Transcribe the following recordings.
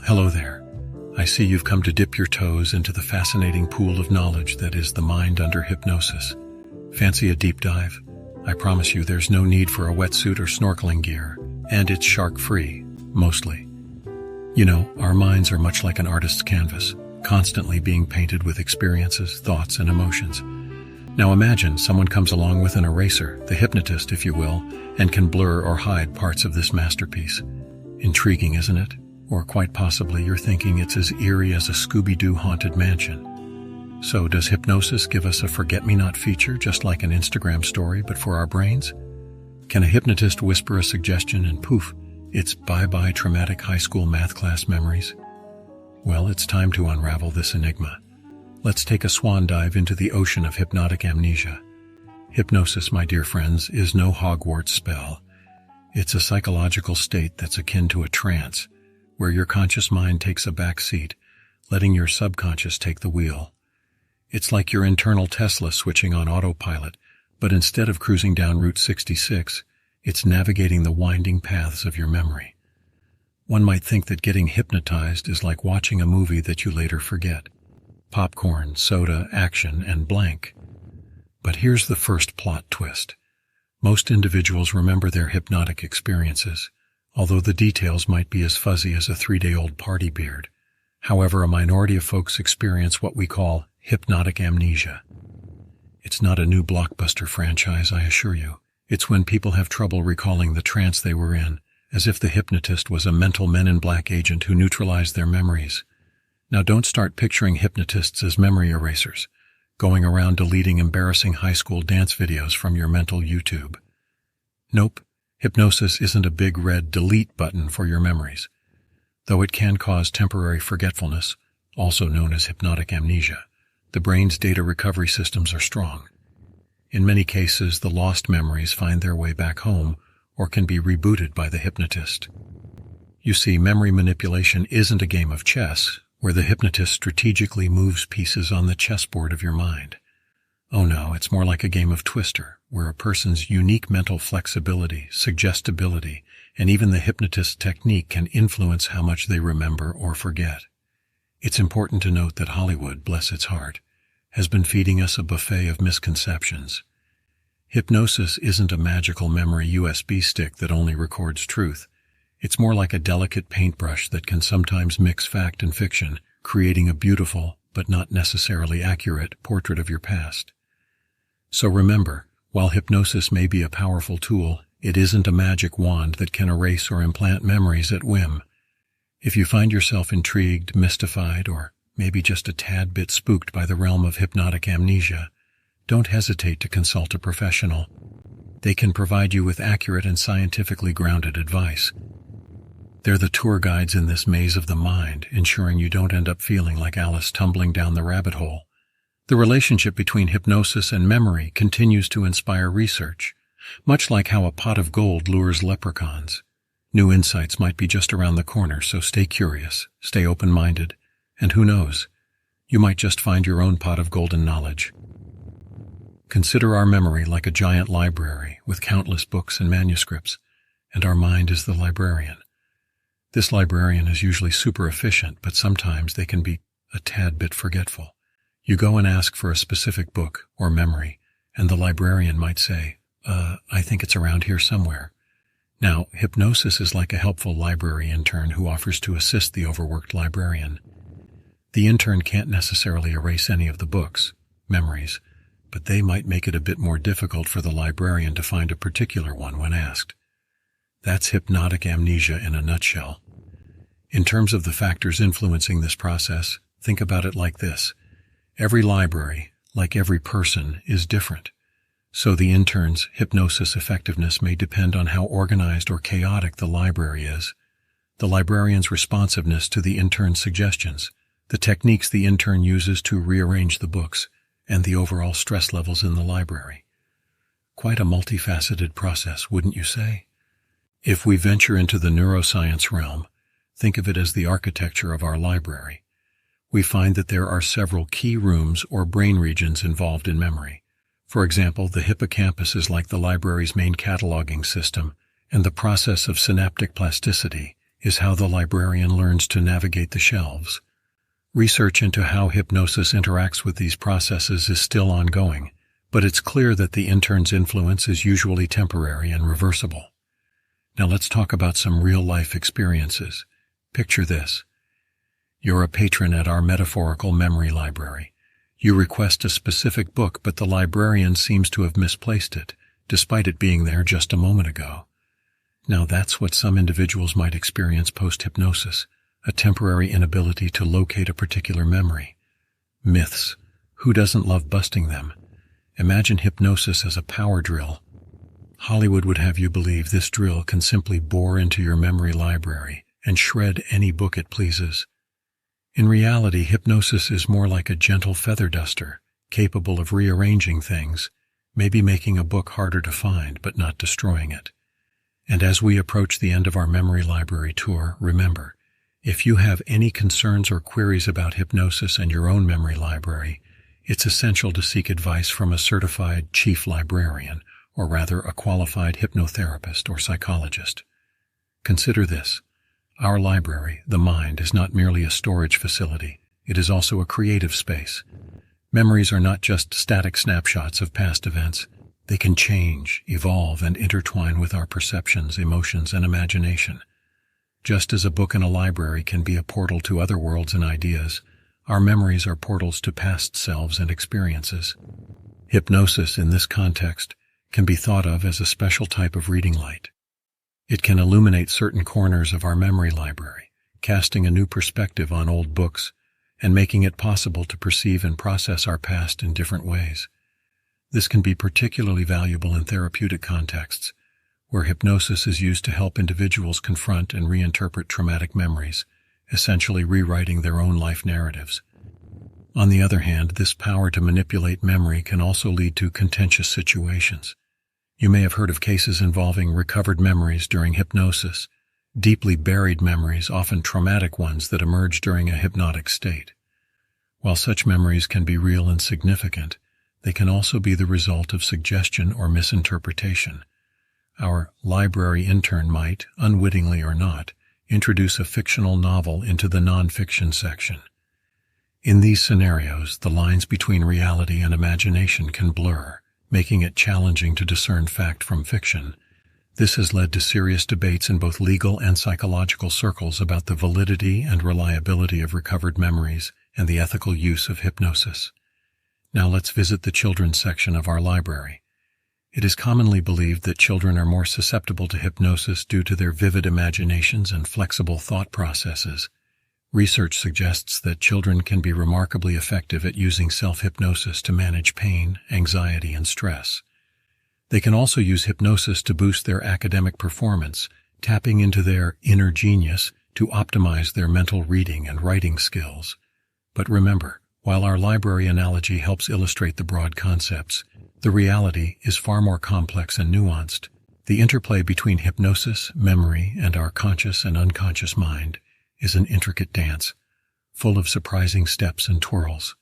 hello there. I see you've come to dip your toes into the fascinating pool of knowledge that is the mind under hypnosis. Fancy a deep dive? I promise you there's no need for a wetsuit or snorkeling gear, and it's shark-free, mostly. You know, our minds are much like an artist's canvas, constantly being painted with experiences, thoughts, and emotions. Now imagine someone comes along with an eraser, the hypnotist, if you will, and can blur or hide parts of this masterpiece. Intriguing, isn't it? Or quite possibly you're thinking it's as eerie as a Scooby-Doo haunted mansion. So does hypnosis give us a forget-me-not feature just like an Instagram story but for our brains? Can a hypnotist whisper a suggestion and poof, it's bye-bye traumatic high school math class memories? Well, it's time to unravel this enigma. Let's take a swan dive into the ocean of hypnotic amnesia. Hypnosis, my dear friends, is no Hogwarts spell. It's a psychological state that's akin to a trance, where your conscious mind takes a back seat, letting your subconscious take the wheel. It's like your internal Tesla switching on autopilot, but instead of cruising down Route 66, it's navigating the winding paths of your memory. One might think that getting hypnotized is like watching a movie that you later forget. Popcorn, soda, action, and blank. But here's the first plot twist. Most individuals remember their hypnotic experiences, although the details might be as fuzzy as a 3-day-old party beard. However, a minority of folks experience what we call hypnotic amnesia. It's not a new blockbuster franchise, I assure you. It's when people have trouble recalling the trance they were in, as if the hypnotist was a mental Men in Black agent who neutralized their memories. Now don't start picturing hypnotists as memory erasers, going around deleting embarrassing high school dance videos from your mental YouTube. Nope. Hypnosis isn't a big red delete button for your memories, though it can cause temporary forgetfulness, also known as hypnotic amnesia. The brain's data recovery systems are strong. In many cases, the lost memories find their way back home or can be rebooted by the hypnotist. You see, memory manipulation isn't a game of chess, where the hypnotist strategically moves pieces on the chessboard of your mind. Oh no, it's more like a game of Twister, where a person's unique mental flexibility, suggestibility, and even the hypnotist's technique can influence how much they remember or forget. It's important to note that Hollywood, bless its heart, has been feeding us a buffet of misconceptions. Hypnosis isn't a magical memory USB stick that only records truth. It's more like a delicate paintbrush that can sometimes mix fact and fiction, creating a beautiful, but not necessarily accurate, portrait of your past. So remember, while hypnosis may be a powerful tool, it isn't a magic wand that can erase or implant memories at whim. If you find yourself intrigued, mystified, or maybe just a tad bit spooked by the realm of hypnotic amnesia, don't hesitate to consult a professional. They can provide you with accurate and scientifically grounded advice. They're the tour guides in this maze of the mind, ensuring you don't end up feeling like Alice tumbling down the rabbit hole. The relationship between hypnosis and memory continues to inspire research, much like how a pot of gold lures leprechauns. New insights might be just around the corner, so stay curious, stay open-minded, and who knows, you might just find your own pot of golden knowledge. Consider our memory like a giant library with countless books and manuscripts, and our mind is the librarian. This librarian is usually super efficient, but sometimes they can be a tad bit forgetful. You go and ask for a specific book or memory, and the librarian might say, I think it's around here somewhere. Now, hypnosis is like a helpful library intern who offers to assist the overworked librarian. The intern can't necessarily erase any of the books, memories, but they might make it a bit more difficult for the librarian to find a particular one when asked. That's hypnotic amnesia in a nutshell. In terms of the factors influencing this process, think about it like this. Every library, like every person, is different. So the intern's hypnosis effectiveness may depend on how organized or chaotic the library is, the librarian's responsiveness to the intern's suggestions, the techniques the intern uses to rearrange the books, and the overall stress levels in the library. Quite a multifaceted process, wouldn't you say? If we venture into the neuroscience realm, think of it as the architecture of our library. We find that there are several key rooms or brain regions involved in memory. For example, the hippocampus is like the library's main cataloging system, and the process of synaptic plasticity is how the librarian learns to navigate the shelves. Research into how hypnosis interacts with these processes is still ongoing, but it's clear that the intern's influence is usually temporary and reversible. Now let's talk about some real-life experiences. Picture this. You're a patron at our metaphorical memory library. You request a specific book, but the librarian seems to have misplaced it, despite it being there just a moment ago. Now that's what some individuals might experience post-hypnosis, a temporary inability to locate a particular memory. Myths. Who doesn't love busting them? Imagine hypnosis as a power drill. Hollywood would have you believe this drill can simply bore into your memory library and shred any book it pleases. In reality, hypnosis is more like a gentle feather duster, capable of rearranging things, maybe making a book harder to find, but not destroying it. And as we approach the end of our memory library tour, remember, if you have any concerns or queries about hypnosis and your own memory library, it's essential to seek advice from a certified chief librarian, or rather a qualified hypnotherapist or psychologist. Consider this. Our library, the mind, is not merely a storage facility. It is also a creative space. Memories are not just static snapshots of past events. They can change, evolve, and intertwine with our perceptions, emotions, and imagination. Just as a book in a library can be a portal to other worlds and ideas, our memories are portals to past selves and experiences. Hypnosis, in this context, can be thought of as a special type of reading light. It can illuminate certain corners of our memory library, casting a new perspective on old books and making it possible to perceive and process our past in different ways. This can be particularly valuable in therapeutic contexts, where hypnosis is used to help individuals confront and reinterpret traumatic memories, essentially rewriting their own life narratives. On the other hand, this power to manipulate memory can also lead to contentious situations. You may have heard of cases involving recovered memories during hypnosis, deeply buried memories, often traumatic ones that emerge during a hypnotic state. While such memories can be real and significant, they can also be the result of suggestion or misinterpretation. Our library intern might, unwittingly or not, introduce a fictional novel into the nonfiction section. In these scenarios, the lines between reality and imagination can blur, making it challenging to discern fact from fiction. This has led to serious debates in both legal and psychological circles about the validity and reliability of recovered memories and the ethical use of hypnosis. Now let's visit the children's section of our library. It is commonly believed that children are more susceptible to hypnosis due to their vivid imaginations and flexible thought processes. Research suggests that children can be remarkably effective at using self-hypnosis to manage pain, anxiety, and stress. They can also use hypnosis to boost their academic performance, tapping into their inner genius to optimize their mental reading and writing skills. But remember, while our library analogy helps illustrate the broad concepts, the reality is far more complex and nuanced. The interplay between hypnosis, memory, and our conscious and unconscious mind is an intricate dance, full of surprising steps and twirls.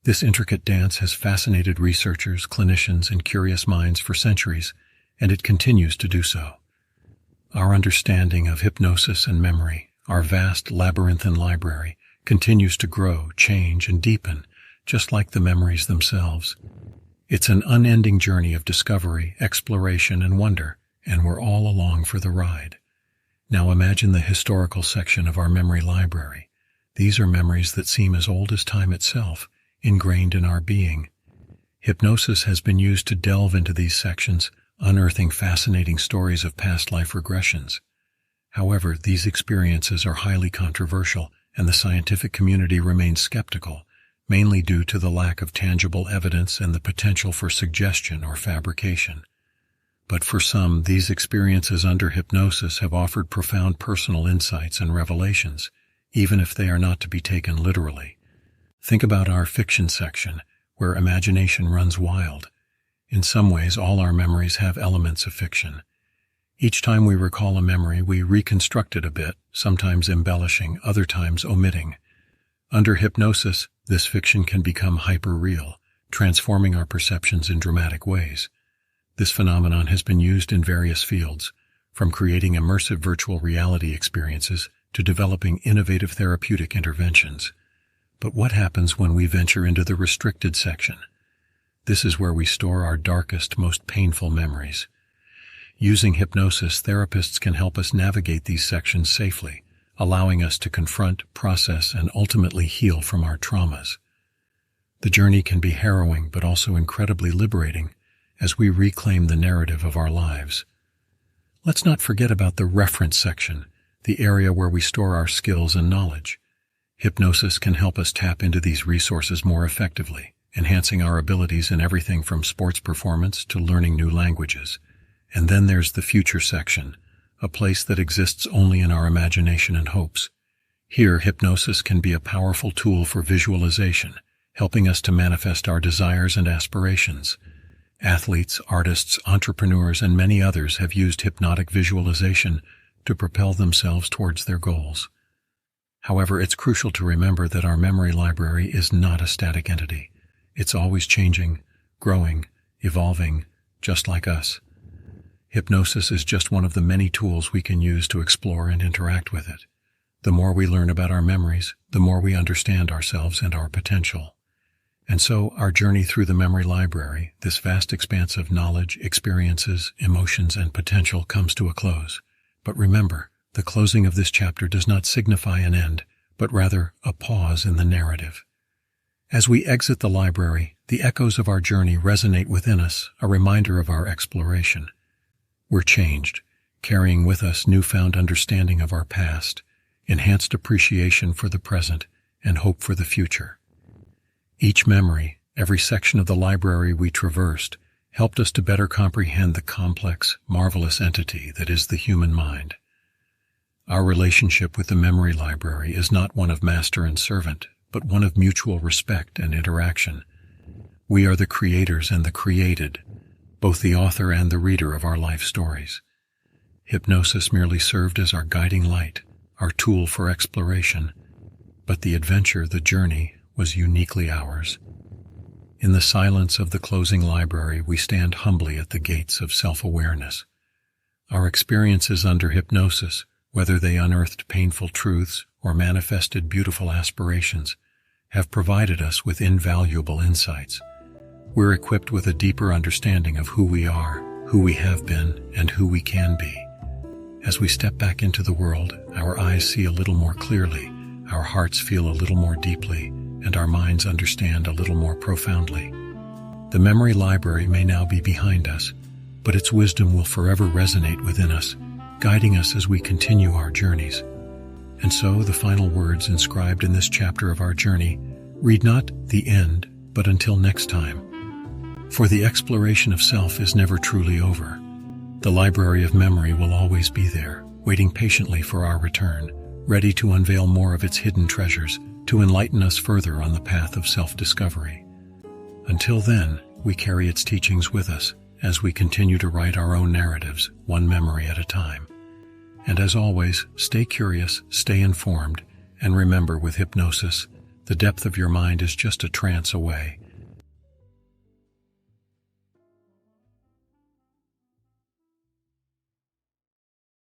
This intricate dance has fascinated researchers, clinicians, and curious minds for centuries, and it continues to do so. Our understanding of hypnosis and memory, our vast labyrinthine library, continues to grow, change, and deepen, just like the memories themselves. It's an unending journey of discovery, exploration, and wonder, and we're all along for the ride. Now imagine the historical section of our memory library. These are memories that seem as old as time itself, ingrained in our being. Hypnosis has been used to delve into these sections, unearthing fascinating stories of past life regressions. However, these experiences are highly controversial, and the scientific community remains skeptical, mainly due to the lack of tangible evidence and the potential for suggestion or fabrication. But for some, these experiences under hypnosis have offered profound personal insights and revelations, even if they are not to be taken literally. Think about our fiction section, where imagination runs wild. In some ways, all our memories have elements of fiction. Each time we recall a memory, we reconstruct it a bit, sometimes embellishing, other times omitting. Under hypnosis, this fiction can become hyper-real, transforming our perceptions in dramatic ways. This phenomenon has been used in various fields, from creating immersive virtual reality experiences to developing innovative therapeutic interventions. But what happens when we venture into the restricted section? This is where we store our darkest, most painful memories. Using hypnosis, therapists can help us navigate these sections safely, allowing us to confront, process, and ultimately heal from our traumas. The journey can be harrowing but also incredibly liberating as we reclaim the narrative of our lives. Let's not forget about the reference section, the area where we store our skills and knowledge. Hypnosis can help us tap into these resources more effectively, enhancing our abilities in everything from sports performance to learning new languages. And then there's the future section, a place that exists only in our imagination and hopes. Here, hypnosis can be a powerful tool for visualization, helping us to manifest our desires and aspirations. Athletes, artists, entrepreneurs, and many others have used hypnotic visualization to propel themselves towards their goals. However, it's crucial to remember that our memory library is not a static entity. It's always changing, growing, evolving, just like us. Hypnosis is just one of the many tools we can use to explore and interact with it. The more we learn about our memories, the more we understand ourselves and our potential. And so, our journey through the memory library, this vast expanse of knowledge, experiences, emotions, and potential, comes to a close. But remember, the closing of this chapter does not signify an end, but rather a pause in the narrative. As we exit the library, the echoes of our journey resonate within us, a reminder of our exploration. We're changed, carrying with us newfound understanding of our past, enhanced appreciation for the present, and hope for the future. Each memory, every section of the library we traversed, helped us to better comprehend the complex, marvelous entity that is the human mind. Our relationship with the memory library is not one of master and servant, but one of mutual respect and interaction. We are the creators and the created, both the author and the reader of our life stories. Hypnosis merely served as our guiding light, our tool for exploration, but the adventure, the journey, was uniquely ours. In the silence of the closing library, we stand humbly at the gates of self-awareness. Our experiences under hypnosis, whether they unearthed painful truths or manifested beautiful aspirations, have provided us with invaluable insights. We're equipped with a deeper understanding of who we are, who we have been, and who we can be. As we step back into the world, our eyes see a little more clearly, our hearts feel a little more deeply, and our minds understand a little more profoundly. The memory library may now be behind us, but its wisdom will forever resonate within us, guiding us as we continue our journeys. And so the final words inscribed in this chapter of our journey read not the end, but until next time. For the exploration of self is never truly over. The library of memory will always be there, waiting patiently for our return, ready to unveil more of its hidden treasures, to enlighten us further on the path of self-discovery. Until then, we carry its teachings with us as we continue to write our own narratives, one memory at a time. And as always, stay curious, stay informed, and remember, with hypnosis, the depth of your mind is just a trance away.